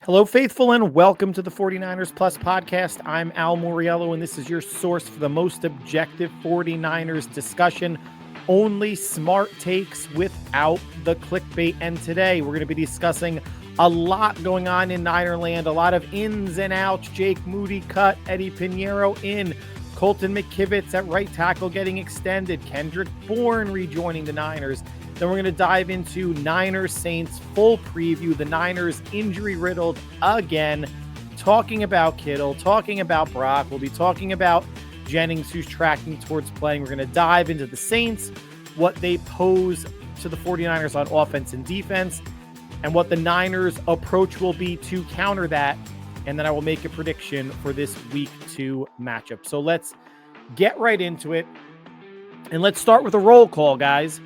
Hello, faithful, and welcome to the 49ers Plus podcast. I'm Al Moriello, and this is your source for the most objective 49ers discussion. Only smart takes without the clickbait. And today we're going to be discussing a lot going on in Ninerland, a lot of ins and outs. Jake Moody cut, Eddie Pinheiro in, Colton McKivitz at right tackle getting extended, Kendrick Bourne rejoining the Niners. Then we're going to dive into Niners Saints full preview. The Niners injury riddled again, talking about Kittle, talking about Brock. We'll be talking about Jennings, who's tracking towards playing. We're going to dive into the Saints, what they pose to the 49ers on offense and defense, and what the Niners' approach will be to counter that. And then I will make a prediction for this week 2 matchup. So let's get right into it. And let's start with a roll call, guys.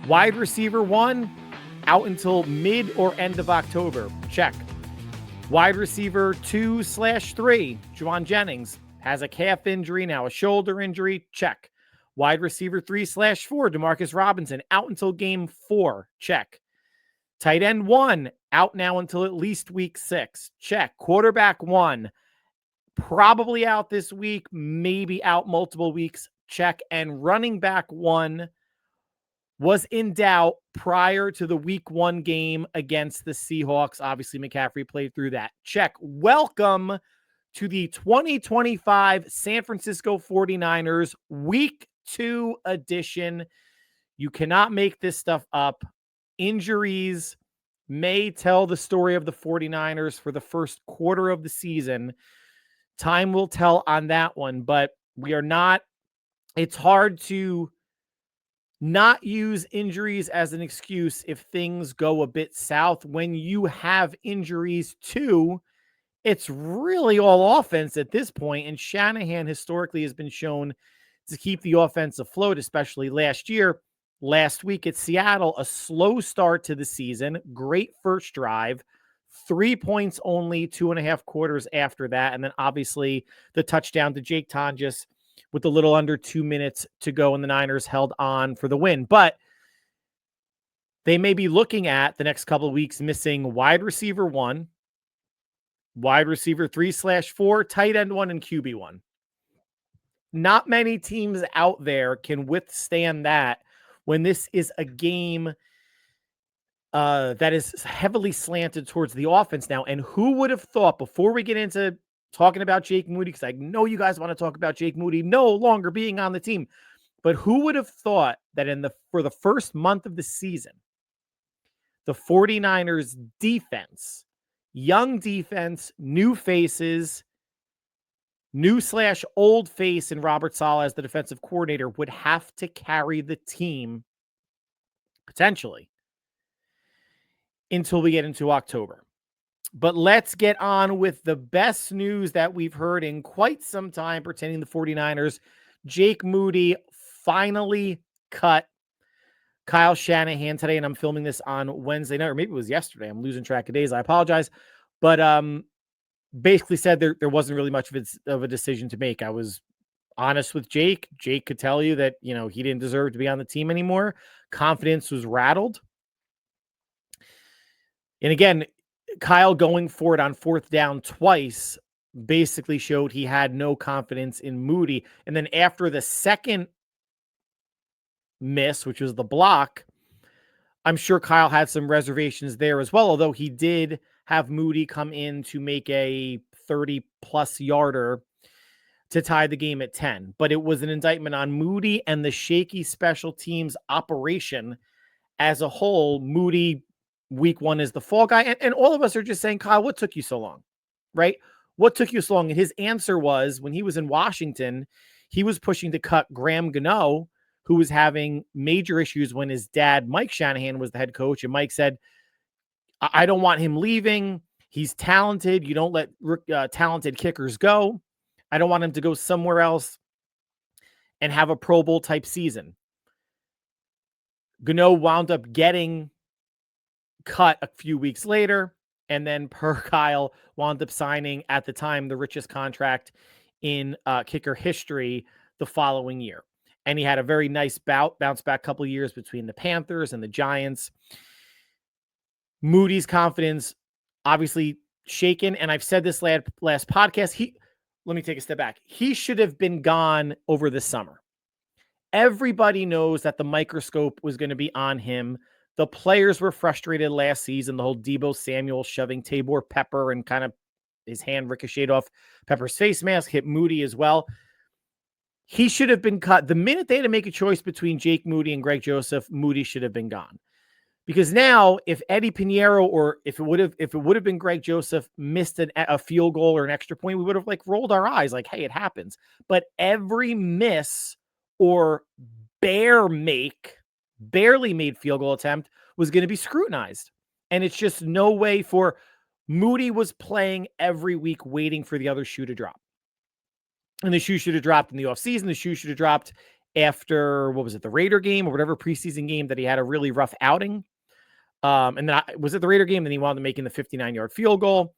Wide receiver 1, out until mid or end of October. Check. Wide receiver 2/3, Juwan Jennings, has a calf injury, now a shoulder injury. Check. Wide receiver 3/4, Demarcus Robinson, out until game 4. Check. Tight end 1, out now until at least week 6. Check. Quarterback 1, probably out this week, maybe out multiple weeks. Check. And running back 1 was in doubt prior to the week 1 game against the Seahawks. Obviously, McCaffrey played through that. Check. Welcome to the 2025 San Francisco 49ers week 2 edition. You cannot make this stuff up. Injuries may tell the story of the 49ers for the first quarter of the season. Time will tell on that one, but it's hard to not use injuries as an excuse if things go a bit south. When you have injuries too, it's really all offense at this point. And Shanahan historically has been shown to keep the offense afloat, especially last year. Last week at Seattle, a slow start to the season, great first drive, 3 points only 2.5 quarters after that. And then obviously the touchdown to Jake Tonjes with a little under 2 minutes to go, and the Niners held on for the win. But they may be looking at the next couple of weeks missing wide receiver 1, wide receiver 3/4, tight end 1, and QB 1. Not many teams out there can withstand that when this is a game that is heavily slanted towards the offense now. And who would have thought, before we get into talking about Jake Moody, because I know you guys want to talk about Jake Moody no longer being on the team, but who would have thought that for the first month of the season, the 49ers defense, young defense, new faces, new/old face in Robert Saleh as the defensive coordinator, would have to carry the team potentially until we get into October. But let's get on with the best news that we've heard in quite some time pertaining to the 49ers. Jake Moody finally cut. Kyle Shanahan today, and I'm filming this on Wednesday night, or maybe it was yesterday. I'm losing track of days. I apologize. But basically said there wasn't really much of a decision to make. I was honest with Jake. Jake could tell you that, he didn't deserve to be on the team anymore. Confidence was rattled. And again, Kyle going for it on 4th down twice basically showed he had no confidence in Moody. And then after the second miss, which was the block, I'm sure Kyle had some reservations there as well, although he did have Moody come in to make a 30-plus yarder to tie the game at 10. But it was an indictment on Moody and the shaky special teams operation as a whole. Moody, week 1, is the fall guy. And all of us are just saying, Kyle, what took you so long? Right? What took you so long? And his answer was, when he was in Washington, he was pushing to cut Graham Gano, who was having major issues when his dad, Mike Shanahan, was the head coach. And Mike said, I don't want him leaving. He's talented. You don't let talented kickers go. I don't want him to go somewhere else and have a Pro Bowl type season. Gano wound up getting cut a few weeks later, and then per Kyle wound up signing, at the time, the richest contract in kicker history the following year. And he had a very nice bounce back couple of years between the Panthers and the Giants. Moody's confidence obviously shaken. And I've said this last podcast. Let me take a step back. He should have been gone over the summer. Everybody knows that the microscope was going to be on him. The players were frustrated last season. The whole Deebo Samuel shoving Tabor Pepper and kind of his hand ricocheted off Pepper's face mask, hit Moody as well. He should have been cut. The minute they had to make a choice between Jake Moody and Greg Joseph, Moody should have been gone. Because now, if Eddie Pinheiro or if it would have been Greg Joseph missed a field goal or an extra point, we would have like rolled our eyes, like, hey, it happens. But every miss or barely made field goal attempt was going to be scrutinized, and it's just no way for Moody was playing every week, waiting for the other shoe to drop, and the shoe should have dropped in the offseason. The shoe should have dropped after, what was it, the Raider game or whatever preseason game that he had a really rough outing. And then was it the Raider game? Then he wound up making the 59-yard field goal.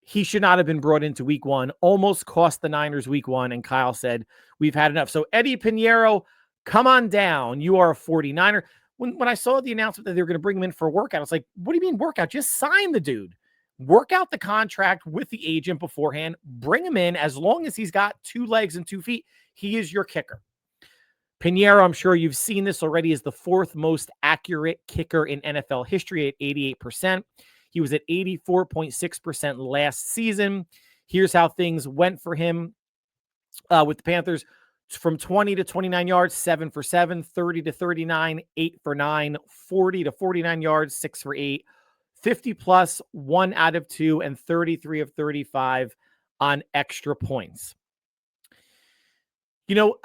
He should not have been brought into week one, almost cost the Niners week one. And Kyle said, we've had enough. So Eddie Pinheiro, come on down. You are a 49er. When I saw the announcement that they were going to bring him in for a workout, I was like, what do you mean workout? Just sign the dude. Work out the contract with the agent beforehand. Bring him in. As long as he's got 2 legs and 2 feet, he is your kicker. Pinheiro, I'm sure you've seen this already, is the 4th most accurate kicker in NFL history at 88%. He was at 84.6% last season. Here's how things went for him with the Panthers. From 20 to 29 yards, 7 for 7, 30 to 39, 8 for 9, 40 to 49 yards, 6 for 8, 50 plus, 1 out of 2, and 33 of 35 on extra points. You know,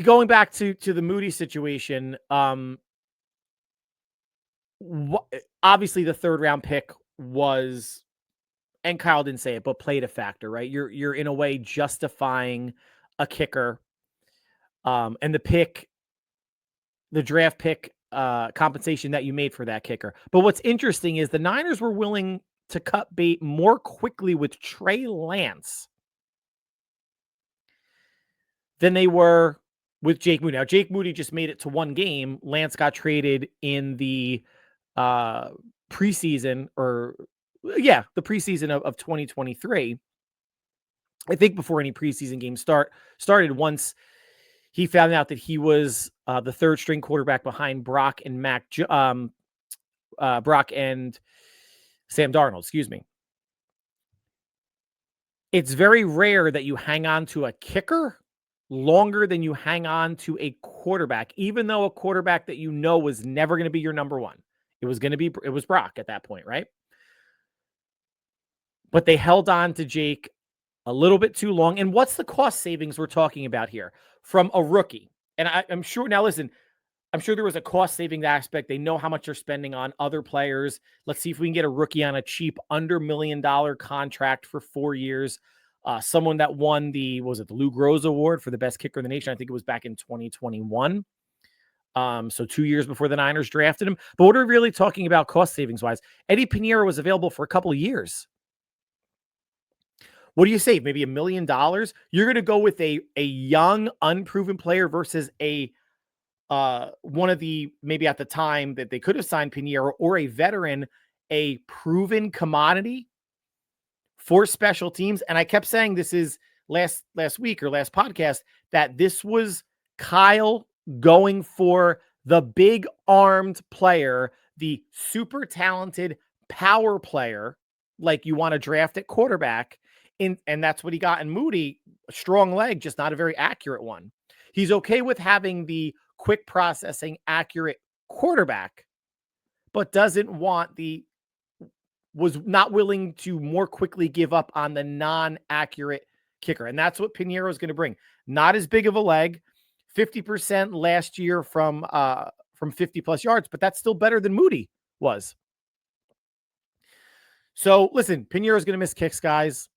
going back to the Moody situation, obviously the 3rd round pick was, and Kyle didn't say it, but played a factor, right? You're in a way justifying a kicker, and the draft pick compensation that you made for that kicker. But what's interesting is the Niners were willing to cut bait more quickly with Trey Lance than they were with Jake Moody. Now, Jake Moody just made it to 1 game. Lance got traded in the preseason, the preseason of 2023. I think before any preseason games started, once he found out that he was the 3rd string quarterback behind Brock and Brock and Sam Darnold, excuse me. It's very rare that you hang on to a kicker longer than you hang on to a quarterback, even though a quarterback that you know was never going to be your number one. It was Brock at that point, right? But they held on to Jake a little bit too long. And what's the cost savings we're talking about here from a rookie? And I'm sure, now listen, I'm sure there was a cost savings aspect. They know how much they're spending on other players. Let's see if we can get a rookie on a cheap under $1 million contract for 4 years. Someone that won the Lou Groza Award for the best kicker in the nation. I think it was back in 2021. So 2 years before the Niners drafted him. But what are we really talking about cost savings wise? Eddie Pinheiro was available for a couple of years. What do you save? Maybe $1 million? You're going to go with a young, unproven player versus one of the, maybe at the time that they could have signed Pinheiro, or a veteran, a proven commodity for special teams. And I kept saying this is last week or last podcast, that this was Kyle going for the big armed player, the super talented power player, like you want to draft at quarterback. And that's what he got in Moody, a strong leg, just not a very accurate one. He's okay with having the quick processing, accurate quarterback, but was not willing to more quickly give up on the non-accurate kicker. And that's what Pinheiro is going to bring. Not as big of a leg, 50% last year from 50 plus yards, but that's still better than Moody was. So listen, Pinheiro is going to miss kicks, guys.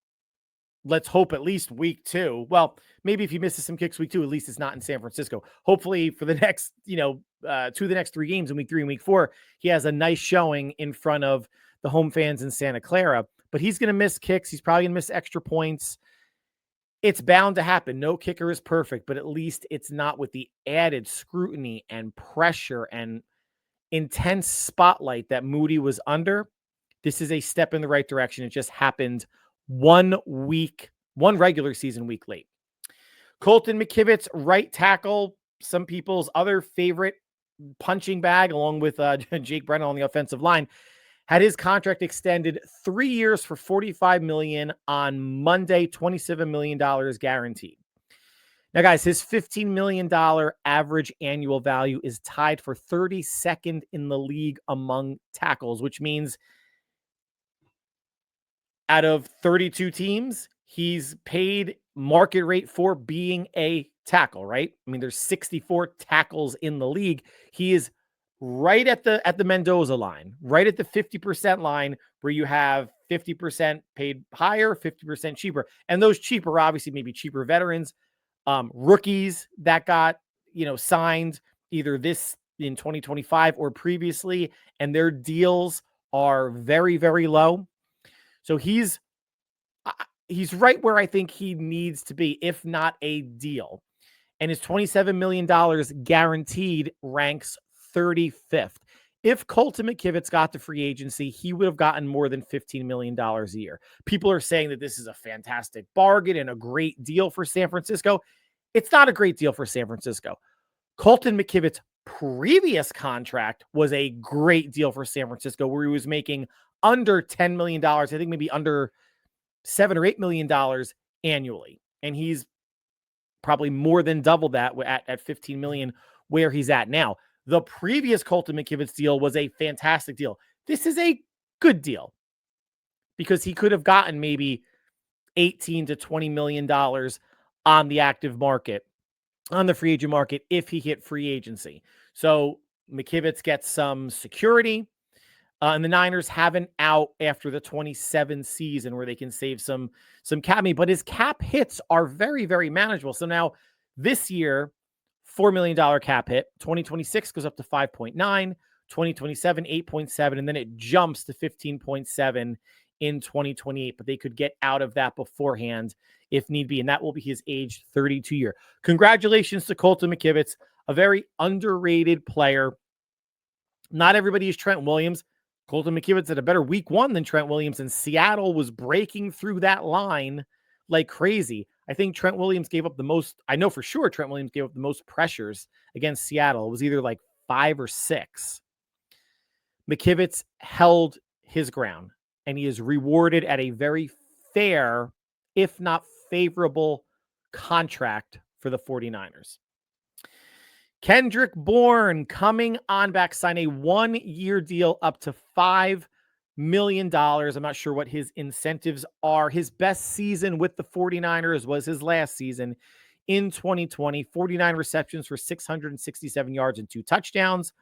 Let's hope at least week 2. Well, maybe if he misses some kicks week 2, at least it's not in San Francisco. Hopefully for the next, 2 of the next 3 games in week 3 and week 4, he has a nice showing in front of the home fans in Santa Clara. But he's going to miss kicks. He's probably going to miss extra points. It's bound to happen. No kicker is perfect, but at least it's not with the added scrutiny and pressure and intense spotlight that Moody was under. This is a step in the right direction. It just happened one regular season week late. Colton McKivitz, right tackle, some people's other favorite punching bag, along with Jake Brennan on the offensive line, had his contract extended 3 years for $45 million on Monday, $27 million guaranteed. Now, guys, his $15 million average annual value is tied for 32nd in the league among tackles, which means out of 32 teams, he's paid market rate for being a tackle, right? I mean, there's 64 tackles in the league. He is right at the Mendoza line, right at the 50% line, where you have 50% paid higher, 50% cheaper. And those cheaper, obviously, maybe cheaper veterans, rookies that got, signed either this in 2025 or previously, and their deals are very, very low. So he's right where I think he needs to be, if not a deal. And his $27 million guaranteed ranks 35th. If Colton McKivitz got the free agency, he would have gotten more than $15 million a year. People are saying that this is a fantastic bargain and a great deal for San Francisco. It's not a great deal for San Francisco. Colton McKivitz's previous contract was a great deal for San Francisco, where he was making under $10 million. I think maybe under $7 or $8 million annually. And he's probably more than double that at $15 million where he's at now. The previous Colton McKivitz deal was a fantastic deal. This is a good deal because he could have gotten maybe $18 to $20 million on the active market, on the free agent market, if he hit free agency. So McKivitz gets some security. And the Niners have an out after the 27 season where they can save some cap money, but his cap hits are very, very manageable. So now this year, $4 million cap hit, 2026 goes up to 5.9, 2027, 8.7, and then it jumps to 15.7 in 2028, but they could get out of that beforehand if need be. And that will be his age 32 year. Congratulations to Colton McKivitz, a very underrated player. Not everybody is Trent Williams. Colton McKivitz had a better week one than Trent Williams, and Seattle was breaking through that line like crazy. I think Trent Williams gave up the most. I know for sure Trent Williams gave up the most pressures against Seattle. It was either like 5 or 6. McKivitz held his ground, and he is rewarded at a very fair, if not favorable, contract for the 49ers. Kendrick Bourne coming on back, sign a 1-year deal up to $5 million. I'm not sure what his incentives are. His best season with the 49ers was his last season in 2020, 49 receptions for 667 yards and 2 touchdowns.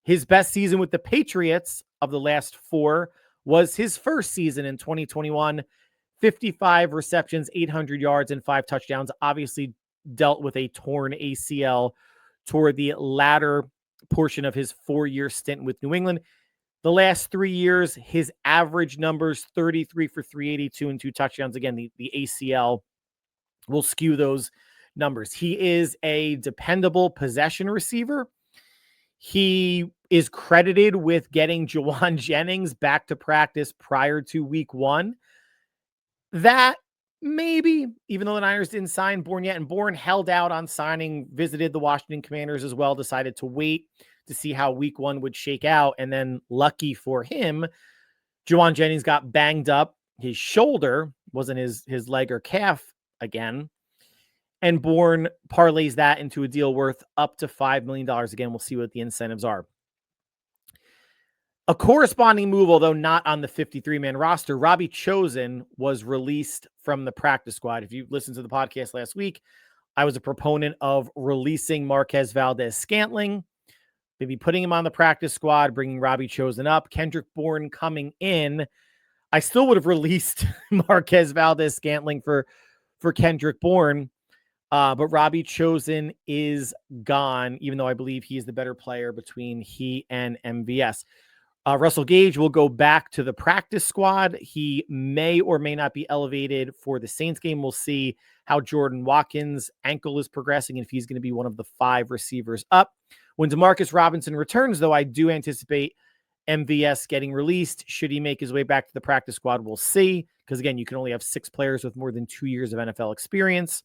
His best season with the Patriots of the last 4 was his first season in 2021, 55 receptions, 800 yards and 5 touchdowns. Obviously dealt with a torn ACL toward the latter portion of his 4-year stint with New England. The last 3 years, his average numbers, 33 for 382 and 2 touchdowns. Again, the ACL will skew those numbers. He is a dependable possession receiver. He is credited with getting Juwan Jennings back to practice prior to week 1. That maybe, even though the Niners didn't sign Bourne yet, and Bourne held out on signing, visited the Washington Commanders as well, decided to wait to see how week 1 would shake out. And then lucky for him, Juwan Jennings got banged up. His shoulder wasn't his leg or calf again. And Bourne parlays that into a deal worth up to $5 million. Again, we'll see what the incentives are. A corresponding move, although not on the 53-man roster, Robbie Chosen was released from the practice squad. If you listened to the podcast last week, I was a proponent of releasing Marquez Valdez-Scantling, maybe putting him on the practice squad, bringing Robbie Chosen up. Kendrick Bourne coming in. I still would have released Marquez Valdez-Scantling for Kendrick Bourne, but Robbie Chosen is gone, even though I believe he is the better player between he and MVS. Russell Gage will go back to the practice squad. He may or may not be elevated for the Saints game. We'll see how Jordan Watkins' ankle is progressing and if he's going to be one of the 5 receivers up. When Demarcus Robinson returns, though, I do anticipate MVS getting released. Should he make his way back to the practice squad? We'll see. Because again, you can only have 6 players with more than 2 years of NFL experience.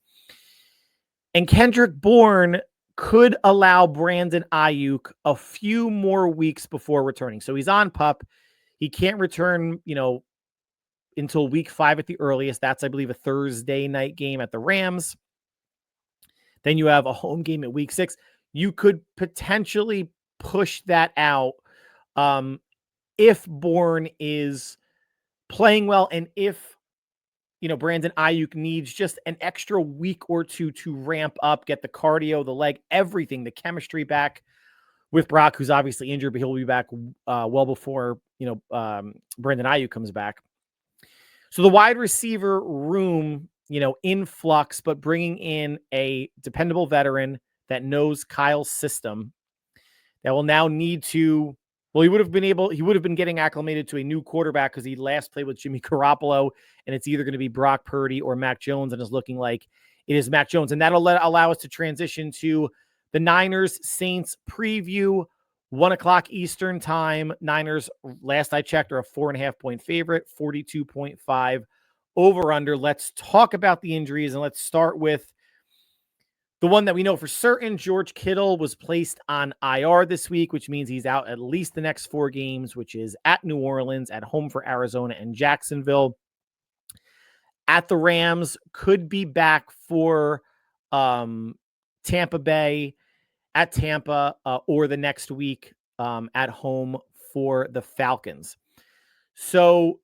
And Kendrick Bourne could allow Brandon Ayuk a few more weeks before returning. So he's on PUP. He can't return, until week 5 at the earliest. That's, I believe, a Thursday night game at the Rams. Then you have a home game at week 6. You could potentially push that out if Bourne is playing well and if Brandon Ayuk needs just an extra week or two to ramp up, get the cardio, the leg, everything, the chemistry back with Brock, who's obviously injured, but he'll be back well before, Brandon Ayuk comes back. So the wide receiver room, in flux, but bringing in a dependable veteran that knows Kyle's system that will now need to, he would have been getting acclimated to a new quarterback because he last played with Jimmy Garoppolo, and it's either going to be Brock Purdy or Mac Jones, and it's looking like it is Mac Jones. And that'll allow us to transition to the Niners Saints preview, 1:00 Eastern time. Niners, last I checked, are a 4.5-point favorite, 42.5 over under. Let's talk about the injuries, and let's start with the one that we know for certain. George Kittle was placed on IR this week, which means he's out at least the next 4 games, which is at New Orleans, at home for Arizona and Jacksonville. At the Rams, could be back for Tampa Bay, at Tampa, or the next week at home for the Falcons. So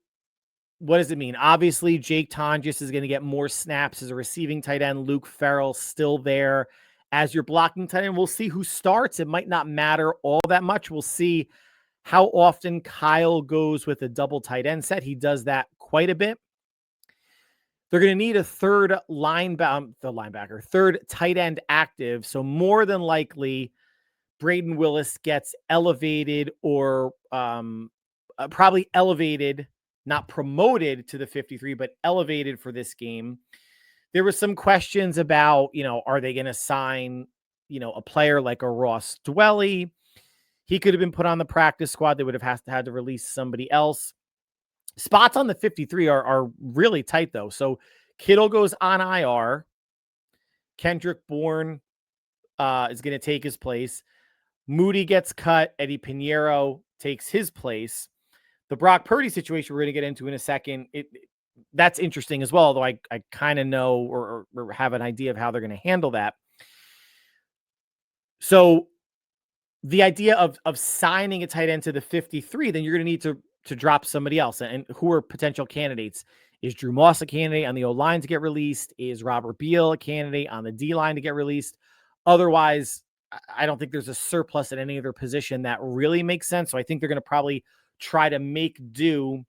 what does it mean? Obviously, Jake Tonjes is going to get more snaps as a receiving tight end. Luke Farrell still there as your blocking tight end. We'll see who starts. It might not matter all that much. We'll see how often Kyle goes with a double tight end set. He does that quite a bit. They're going to need a third tight end active. So more than likely, Braden Willis gets elevated or probably elevated, not promoted to the 53, but elevated for this game. There were some questions about, are they going to sign, a player like a Ross Dwelly? He could have been put on the practice squad. They would have had to release somebody else. Spots on the 53 are really tight, though. So Kittle goes on IR. Kendrick Bourne is going to take his place. Moody gets cut. Eddie Pinheiro takes his place. The Brock Purdy situation we're going to get into in a second, that's interesting as well, although I kind of know or have an idea of how they're going to handle that. So the idea of signing a tight end to the 53, then you're going to need to drop somebody else. And who are potential candidates? Is Drew Moss a candidate on the O-line to get released? Is Robert Beal a candidate on the D-line to get released? Otherwise, I don't think there's a surplus at any other position that really makes sense. So I think they're going to probably try to make do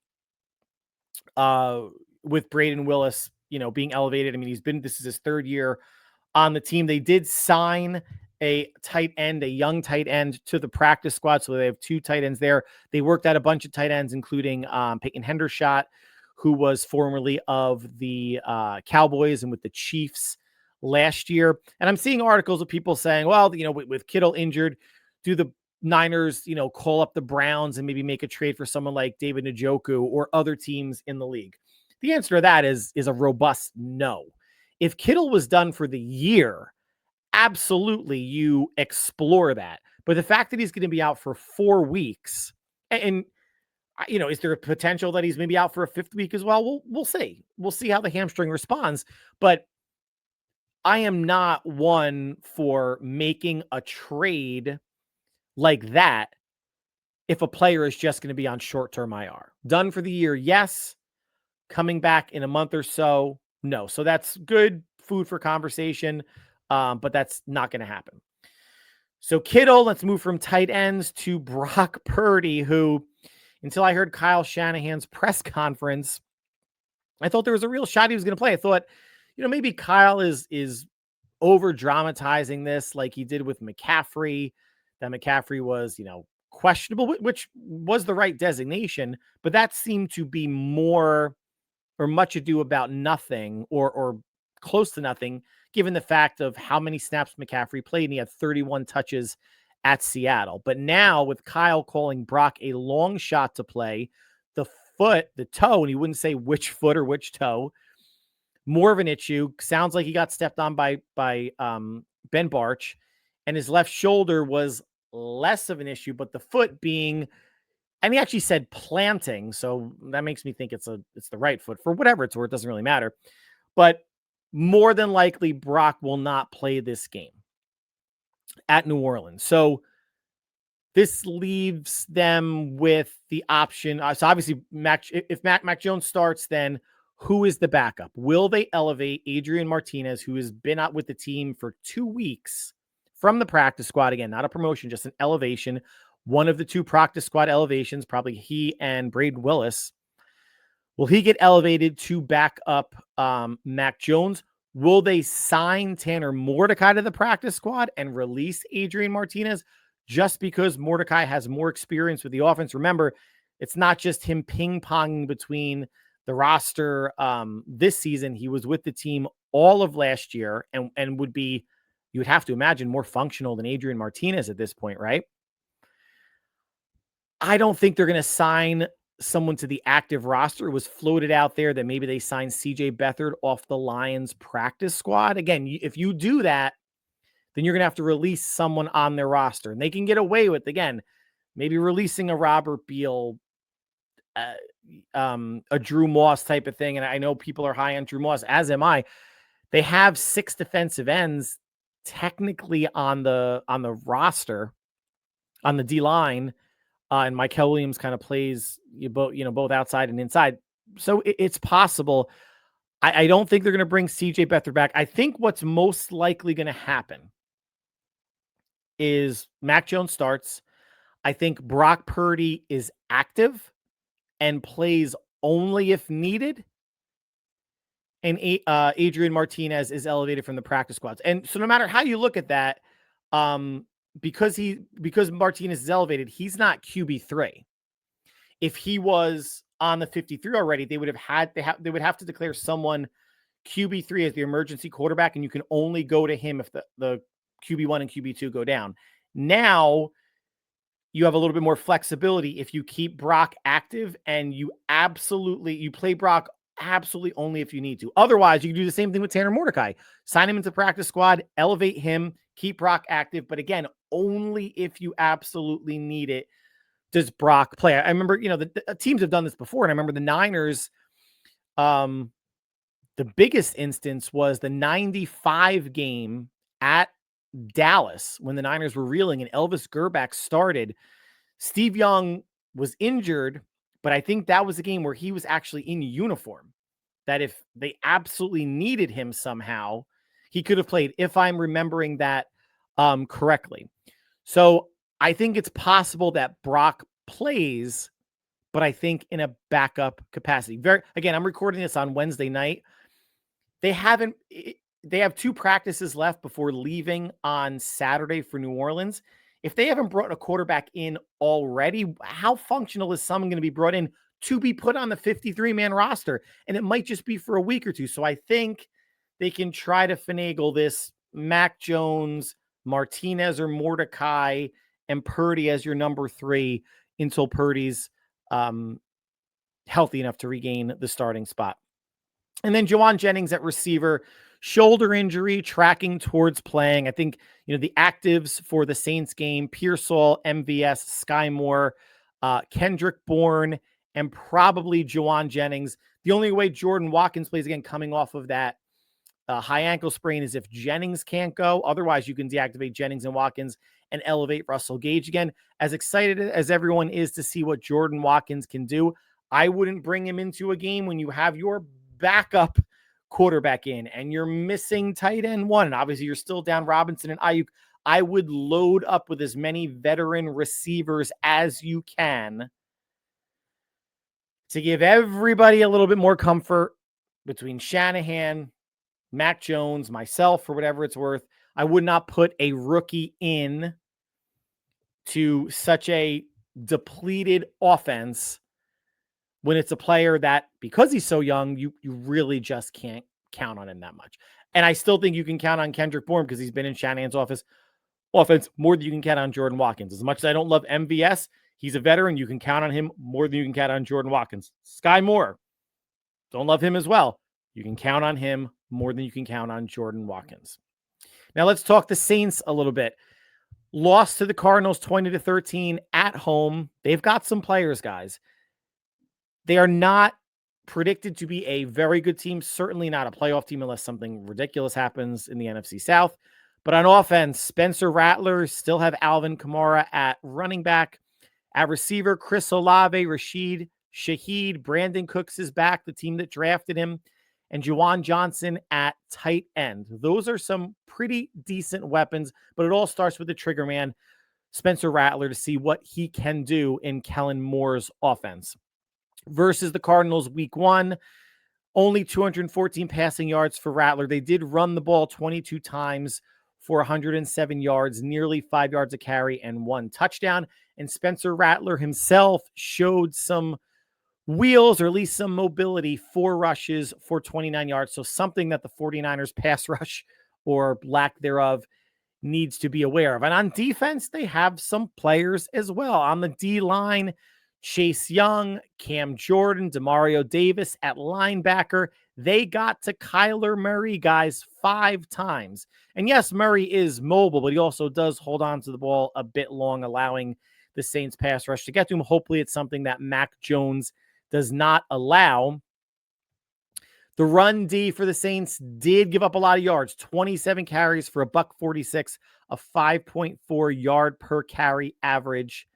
with Braden Willis, being elevated. I mean, this is his 3rd year on the team. They did sign a young tight end to the practice squad. So they have 2 tight ends there. They worked out a bunch of tight ends, including Peyton Hendershot, who was formerly of the Cowboys and with the Chiefs last year. And I'm seeing articles of people saying, well, with Kittle injured, do the Niners, call up the Browns and maybe make a trade for someone like David Njoku or other teams in the league? The answer to that is a robust no. If Kittle was done for the year, absolutely you explore that. But the fact that he's going to be out for 4 weeks, and is there a potential that he's maybe out for a 5th week as well? We'll see. We'll see how the hamstring responds. But I am not one for making a trade like that if a player is just going to be on short-term IR. Done for the year, yes. Coming back in a month or so, no. So that's good food for conversation, but that's not going to happen. So Kittle, let's move from tight ends to Brock Purdy, who, until I heard Kyle Shanahan's press conference, I thought there was a real shot he was going to play. I thought, maybe Kyle is over dramatizing this like he did with McCaffrey, that McCaffrey was, questionable, which was the right designation, but that seemed to be more or much ado about nothing or close to nothing, given the fact of how many snaps McCaffrey played. And he had 31 touches at Seattle. But now with Kyle calling Brock a long shot to play, the toe, and he wouldn't say which foot or which toe, more of an issue. Sounds like he got stepped on by Ben Barch, and his left shoulder was less of an issue, but the foot being, and he actually said planting, so that makes me think it's the right foot. For whatever it's worth, it doesn't really matter. But more than likely, Brock will not play this game at New Orleans. So this leaves them with the option. So obviously, if Mac Jones starts, then who is the backup? Will they elevate Adrian Martinez, who has been out with the team for 2 weeks from the practice squad? Again, not a promotion, just an elevation. One of the 2 practice squad elevations, probably he and Braden Willis. Will he get elevated to back up Mac Jones? Will they sign Tanner Mordecai to the practice squad and release Adrian Martinez just because Mordecai has more experience with the offense? Remember, it's not just him ping-ponging between the roster this season. He was with the team all of last year and would be, you would have to imagine, more functional than Adrian Martinez at this point, right? I don't think they're going to sign someone to the active roster. It was floated out there that maybe they signed CJ Beathard off the Lions practice squad. Again, if you do that, then you're going to have to release someone on their roster. And they can get away with, again, maybe releasing a Robert Beal, a Drew Moss type of thing. And I know people are high on Drew Moss, as am I. They have 6 defensive ends technically on the roster, on the D line. And Michael Williams kind of plays both outside and inside. So it's possible. I don't think they're going to bring CJ Beathard back. I think what's most likely going to happen is Mac Jones starts. I think Brock Purdy is active and plays only if needed. And Adrian Martinez is elevated from the practice squads. And so no matter how you look at that, because Martinez is elevated, he's not QB3. If he was on the 53 already, they would have to declare someone QB3 as the emergency quarterback, and you can only go to him if the QB1 and QB2 go down. Now you have a little bit more flexibility if you keep Brock active and you play Brock absolutely only if you need to. Otherwise, you can do the same thing with Tanner Mordecai. Sign him into practice squad, elevate him, keep Brock active, but again, only if you absolutely need it does Brock play. I remember, the teams have done this before, and I remember the Niners, the biggest instance was the 95 game at Dallas when the Niners were reeling and Elvis Grbac started. Steve Young was injured, but I think that was a game where he was actually in uniform, that if they absolutely needed him somehow, he could have played, if I'm remembering that correctly. So I think it's possible that Brock plays, but I think in a backup capacity. Again, I'm recording this on Wednesday night. They have 2 practices left before leaving on Saturday for New Orleans. If they haven't brought a quarterback in already, how functional is someone going to be brought in to be put on the 53-man roster? And it might just be for a week or two. So I think they can try to finagle this Mac Jones, Martinez or Mordecai, and Purdy as your number 3 until Purdy's healthy enough to regain the starting spot. And then Juwan Jennings at receiver, shoulder injury, tracking towards playing. I think, the actives for the Saints game, Pearsall, MVS, Sky Moore, Kendrick Bourne, and probably Juwan Jennings. The only way Jordan Watkins plays, again, coming off of that high ankle sprain, is if Jennings can't go. Otherwise, you can deactivate Jennings and Watkins and elevate Russell Gage again. As excited as everyone is to see what Jordan Watkins can do, I wouldn't bring him into a game when you have your backup quarterback in and you're missing tight end 1. And obviously, you're still down Robinson and Ayuk. I would load up with as many veteran receivers as you can to give everybody a little bit more comfort between Shanahan, Mac Jones, myself, for whatever it's worth. I would not put a rookie in to such a depleted offense when it's a player that, because he's so young, you really just can't count on him that much. And I still think you can count on Kendrick Bourne because he's been in Shanahan's office offense more than you can count on Jordan Watkins. As much as I don't love MVS, he's a veteran. You can count on him more than you can count on Jordan Watkins. Sky Moore, don't love him as well. You can count on him more than you can count on Jordan Watkins. Now let's talk the Saints a little bit. Lost to the Cardinals 20-13 at home. They've got some players, guys. They are not predicted to be a very good team, certainly not a playoff team unless something ridiculous happens in the NFC South. But on offense, Spencer Rattler, still have Alvin Kamara at running back. At receiver, Chris Olave, Rashid Shaheed, Brandon Cooks is back, the team that drafted him, and Juwan Johnson at tight end. Those are some pretty decent weapons, but it all starts with the trigger man, Spencer Rattler, to see what he can do in Kellen Moore's offense. Versus the Cardinals week 1, only 214 passing yards for Rattler. They did run the ball 22 times for 107 yards, nearly 5 yards a carry and 1 touchdown. And Spencer Rattler himself showed some wheels, or at least some mobility, 4 rushes for 29 yards. So something that the 49ers pass rush, or lack thereof, needs to be aware of. And on defense, they have some players as well. On the D-line, Chase Young, Cam Jordan, Demario Davis at linebacker. They got to Kyler Murray, guys, 5 times. And yes, Murray is mobile, but he also does hold on to the ball a bit long, allowing the Saints pass rush to get to him. Hopefully it's something that Mac Jones does not allow. The run D for the Saints did give up a lot of yards, 27 carries for $146, a 5.4 yard per carry average.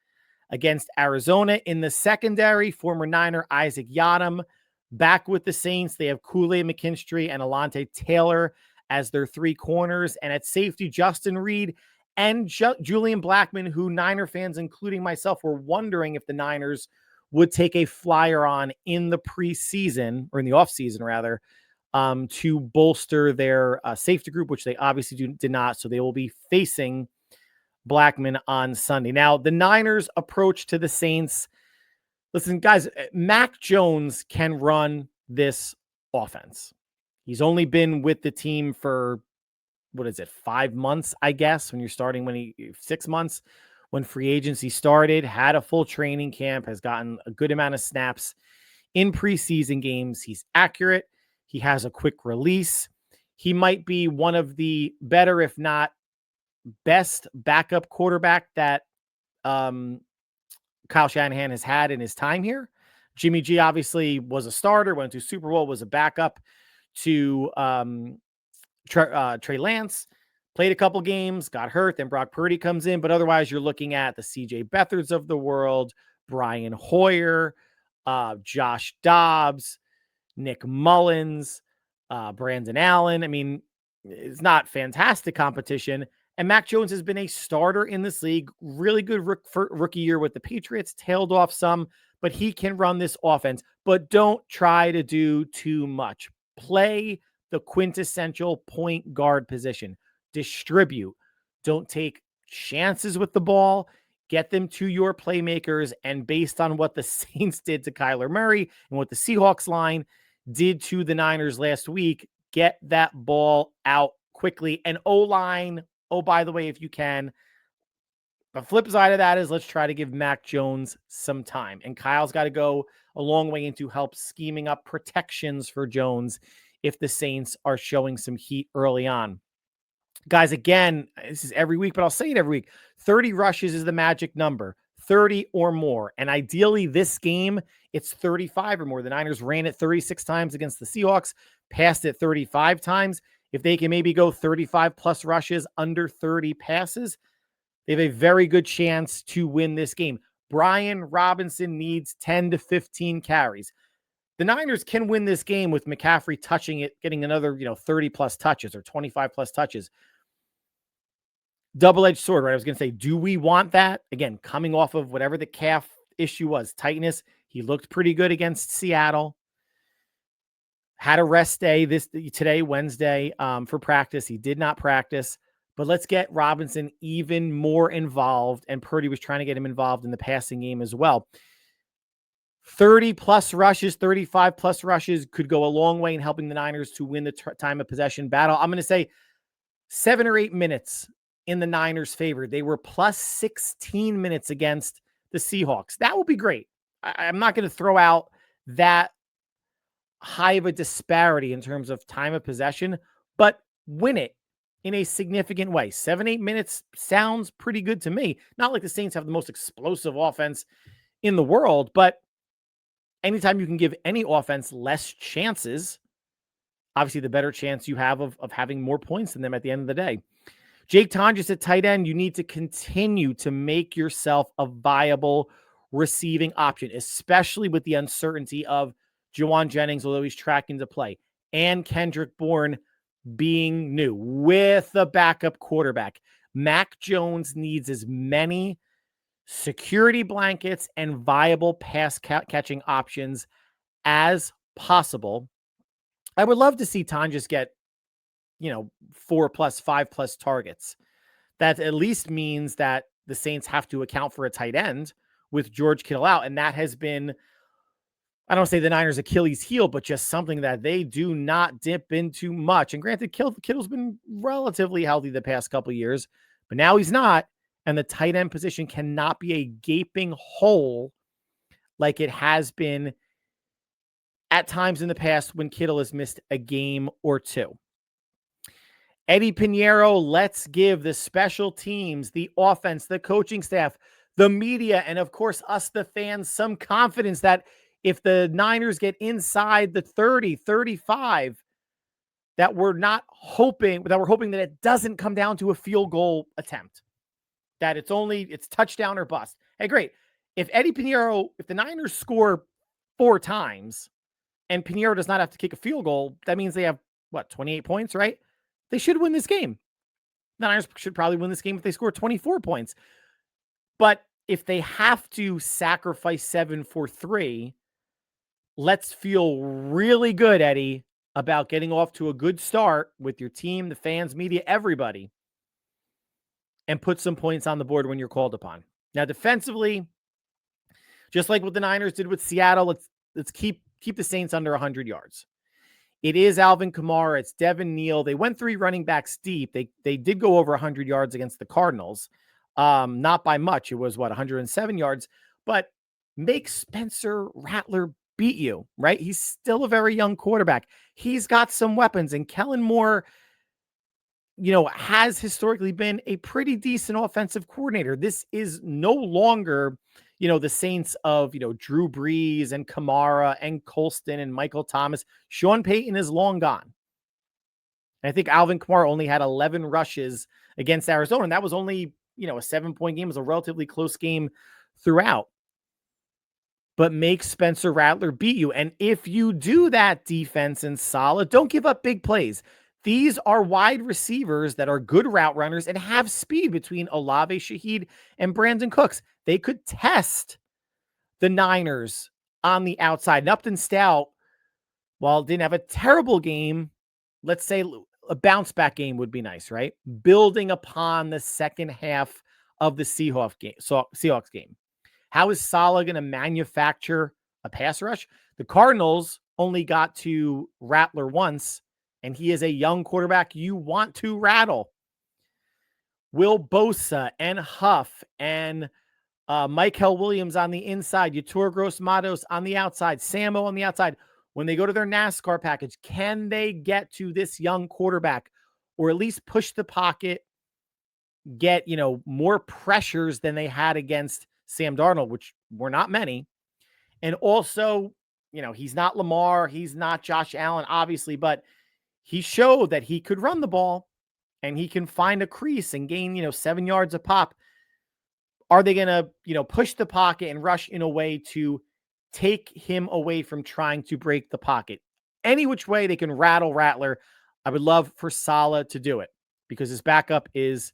Against Arizona in the secondary, former Niner Isaac Yiadom back with the Saints. They have Kool-Aid McKinstry and Alontae Taylor as their 3 corners. And at safety, Justin Reed and Julian Blackmon, who Niner fans, including myself, were wondering if the Niners would take a flyer on in the preseason, or in the offseason rather, to bolster their safety group, which they obviously did not. So they will be facing Blackmon on Sunday. Now, the Niners' approach to the Saints, listen, guys, Mac Jones can run this offense. He's only been with the team for, 5 months, I guess, when you're starting, 6 months, when free agency started, had a full training camp, has gotten a good amount of snaps in preseason games. He's accurate. He has a quick release. He might be one of the better, if not best, backup quarterback that Kyle Shanahan has had in his time here. Jimmy G obviously was a starter, went to Super Bowl, was a backup to Trey Lance, played a couple games, got hurt, then Brock Purdy comes in, but otherwise you're looking at the CJ Beathard's of the world, Brian Hoyer, Josh Dobbs, Nick Mullins, Brandon Allen. I mean, it's not fantastic competition. And Mac Jones has been a starter in this league. Really good rookie year with the Patriots, tailed off some, but he can run this offense. But don't try to do too much. Play the quintessential point guard position. Distribute. Don't take chances with the ball. Get them to your playmakers. And based on what the Saints did to Kyler Murray and what the Seahawks line did to the Niners last week, get that ball out quickly. And O-line, oh, by the way, if you can, the flip side of that is let's try to give Mac Jones some time. And Kyle's got to go a long way into help scheming up protections for Jones if the Saints are showing some heat early on. Guys, again, this is every week, but I'll say it every week. 30 rushes is the magic number, 30 or more. And ideally this game, it's 35 or more. The Niners ran it 36 times against the Seahawks, passed it 35 times. If they can maybe go 35 plus rushes, under 30 passes, they have a very good chance to win this game. Brian Robinson needs 10 to 15 carries. The Niners can win this game with McCaffrey touching it, getting another, 30 plus touches or 25 plus touches. Double-edged sword, right? I was going to say, do we want that? Again, coming off of whatever the calf issue was, tightness. He looked pretty good against Seattle. Had a rest day today, Wednesday, for practice. He did not practice, but let's get Robinson even more involved. And Purdy was trying to get him involved in the passing game as well. 30 plus rushes, 35 plus rushes could go a long way in helping the Niners to win the time of possession battle. I'm going to say 7 or 8 minutes in the Niners' favor. They were plus 16 minutes against the Seahawks. That will be great. I'm not going to throw out that high of a disparity in terms of time of possession, but win it in a significant way. 7-8 minutes sounds pretty good to me. Not like the Saints have the most explosive offense in the world, but anytime you can give any offense less chances, obviously the better chance you have of having more points than them at the end of the day. Jake Tonjes at tight end, you need to continue to make yourself a viable receiving option, especially with the uncertainty of Juwan Jennings, although he's tracking to play, and Kendrick Bourne being new with a backup quarterback. Mac Jones needs as many security blankets and viable pass catching options as possible. I would love to see Tonjes get 4+, 5+ targets. That at least means that the Saints have to account for a tight end with George Kittle out. And that has been, I don't say the Niners' Achilles heel, but just something that they do not dip into much. And granted, Kittle's been relatively healthy the past couple of years, but now he's not. And the tight end position cannot be a gaping hole like it has been at times in the past when Kittle has missed a game or two. Eddie Pinheiro, let's give the special teams, the offense, the coaching staff, the media, and of course us, the fans, some confidence that if the Niners get inside the 30, 35, that we're hoping that it doesn't come down to a field goal attempt, that it's touchdown or bust. Hey, great. If the Niners score 4 times and Pinheiro does not have to kick a field goal, that means they have 28 points, right? They should win this game. The Niners should probably win this game if they score 24 points. But if they have to sacrifice 7 for 3, let's feel really good, Eddie, about getting off to a good start with your team, the fans, media, everybody, and put some points on the board when you're called upon. Now, defensively, just like what the Niners did with Seattle, let's keep the Saints under 100 yards. It is Alvin Kamara. It's Devin Neal. They went 3 running backs deep. They did go over 100 yards against the Cardinals. Not by much. It was 107 yards. But make Spencer Rattler beat you, right? He's still a very young quarterback. He's got some weapons. And Kellen Moore, has historically been a pretty decent offensive coordinator. This is no longer the Saints of, Drew Brees and Kamara and Colston and Michael Thomas. Sean Payton is long gone. And I think Alvin Kamara only had 11 rushes against Arizona. And that was only, a 7-point game. It was a relatively close game throughout. But make Spencer Rattler beat you. And if you do that, defense and solid, don't give up big plays. These are wide receivers that are good route runners and have speed between Olave, Shaheed, and Brandon Cooks. They could test the Niners on the outside. And Upton Stout, while didn't have a terrible game, let's say a bounce back game would be nice, right? Building upon the second half of the Seahawks game. How is Saleh going to manufacture a pass rush? The Cardinals only got to Rattler once, and he is a young quarterback you want to rattle. Will Bosa and Huff and Michael Williams on the inside, Yetur Gross-Matos on the outside, Samo on the outside. When they go to their NASCAR package, can they get to this young quarterback or at least push the pocket, get, more pressures than they had against Sam Darnold, which were not many. And also, he's not Lamar, he's not Josh Allen, obviously, but he showed that he could run the ball and he can find a crease and gain, 7 yards a pop. Are they going to, push the pocket and rush in a way to take him away from trying to break the pocket? Any which way they can rattle Rattler. I would love for Saleh to do it because his backup was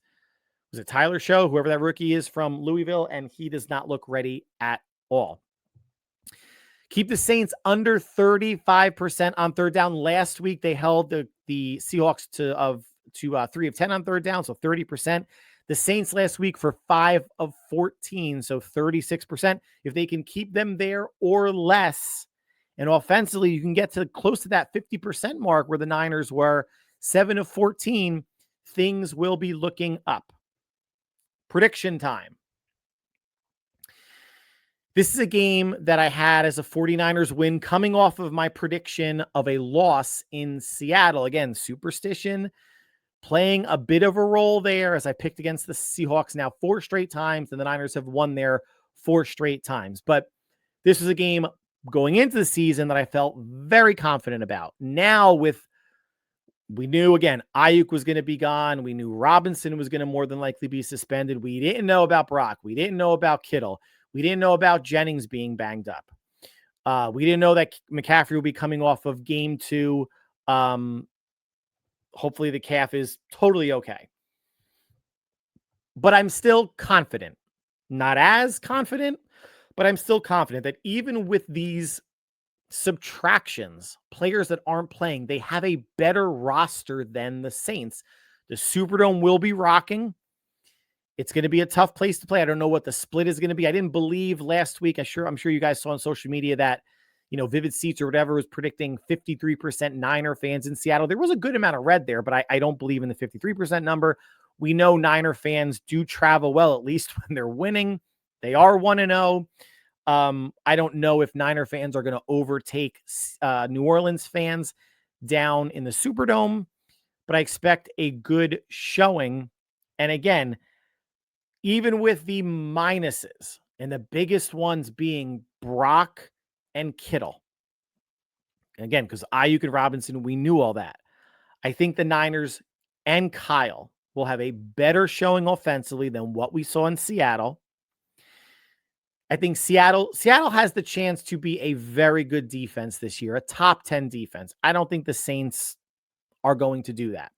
it Tyler Show, whoever that rookie is from Louisville, and he does not look ready at all. Keep the Saints under 35% on third down. Last week, they held the Seahawks to 3 of 10 on third down, so 30%. The Saints last week for 5 of 14, so 36%. If they can keep them there or less, and offensively, you can get to close to that 50% mark where the Niners were 7 of 14, things will be looking up. Prediction time. This is a game that I had as a 49ers win coming off of my prediction of a loss in Seattle. Again, superstition playing a bit of a role there as I picked against the Seahawks now 4 straight times, and the Niners have won there 4 straight times. But this was a game going into the season that I felt very confident about. Now we knew, again, Ayuk was going to be gone. We knew Robinson was going to more than likely be suspended. We didn't know about Brock. We didn't know about Kittle. We didn't know about Jennings being banged up. We didn't know that McCaffrey would be coming off of game 2. Hopefully the calf is totally okay. But I'm still confident. Not as confident, but I'm still confident that even with these subtractions, players that aren't playing, they have a better roster than the Saints. The Superdome will be rocking. It's going to be a tough place to play. I don't know what the split is going to be. I didn't believe last week. I'm sure you guys saw on social media that, Vivid Seats or whatever was predicting 53% Niner fans in Seattle. There was a good amount of red there, but I don't believe in the 53% number. We know Niner fans do travel well, at least when they're winning. They are 1-0. I don't know if Niner fans are going to overtake New Orleans fans down in the Superdome, but I expect a good showing. And again, even with the minuses, and the biggest ones being Brock and Kittle. Again, because Ayuk and Robinson, we knew all that. I think the Niners and Kyle will have a better showing offensively than what we saw in Seattle. I think Seattle has the chance to be a very good defense this year, a top 10 defense. I don't think the Saints are going to do that.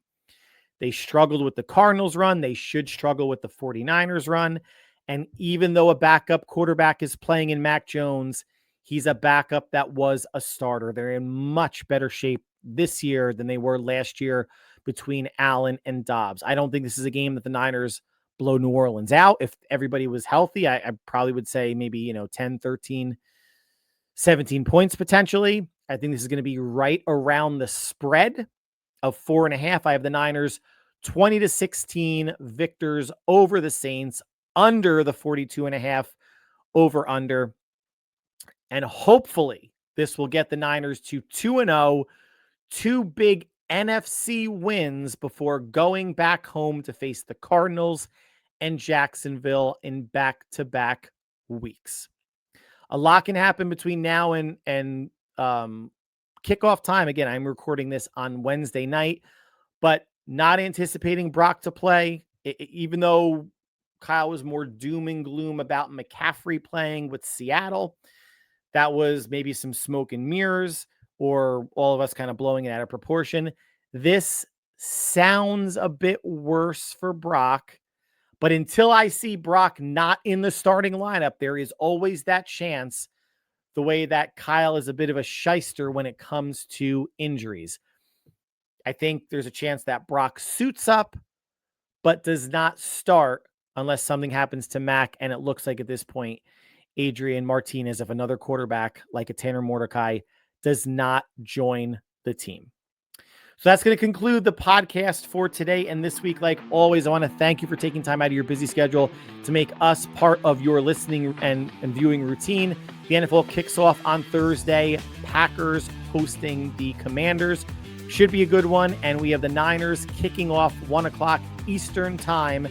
They struggled with the Cardinals run. They should struggle with the 49ers run. And even though a backup quarterback is playing in Mac Jones, he's a backup that was a starter. They're in much better shape this year than they were last year between Allen and Dobbs. I don't think this is a game that the Niners blow New Orleans out. If everybody was healthy, I probably would say maybe, 10, 13, 17 points potentially. I think this is going to be right around the spread of 4.5. I have the Niners 20-16 victors over the Saints, under the 42.5 over under. And hopefully this will get the Niners to 2-0, 2 big NFC wins before going back home to face the Cardinals and Jacksonville in back-to-back weeks. A lot can happen between now and kickoff time. Again, I'm recording this on Wednesday night, but not anticipating Brock to play, even though Kyle was more doom and gloom about McCaffrey playing with Seattle. That was maybe some smoke and mirrors, or all of us kind of blowing it out of proportion. This sounds a bit worse for Brock, but until I see Brock not in the starting lineup, there is always that chance, the way that Kyle is a bit of a shyster when it comes to injuries. I think there's a chance that Brock suits up, but does not start unless something happens to Mac. And it looks like at this point, Adrian Martinez, if another quarterback like a Tanner Mordecai, does not join the team. So that's going to conclude the podcast for today and this week. Like always, I want to thank you for taking time out of your busy schedule to make us part of your listening and viewing routine. The NFL kicks off on Thursday. Packers hosting the Commanders. Should be a good one. And we have the Niners kicking off 1 o'clock Eastern time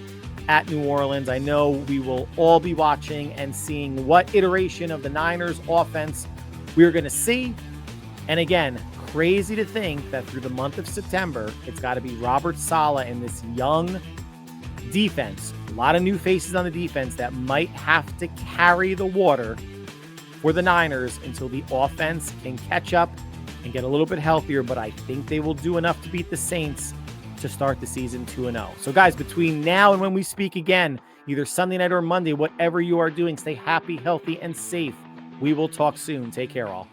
at New Orleans. I know we will all be watching and seeing what iteration of the Niners offense we're going to see. And again, crazy to think that through the month of September, it's got to be Robert Saleh and this young defense, a lot of new faces on the defense that might have to carry the water for the Niners until the offense can catch up and get a little bit healthier. But I think they will do enough to beat the Saints to start the season 2-0. So guys, between now and when we speak again, either Sunday night or Monday, whatever you are doing, stay happy, healthy, and safe. We will talk soon. Take care, all.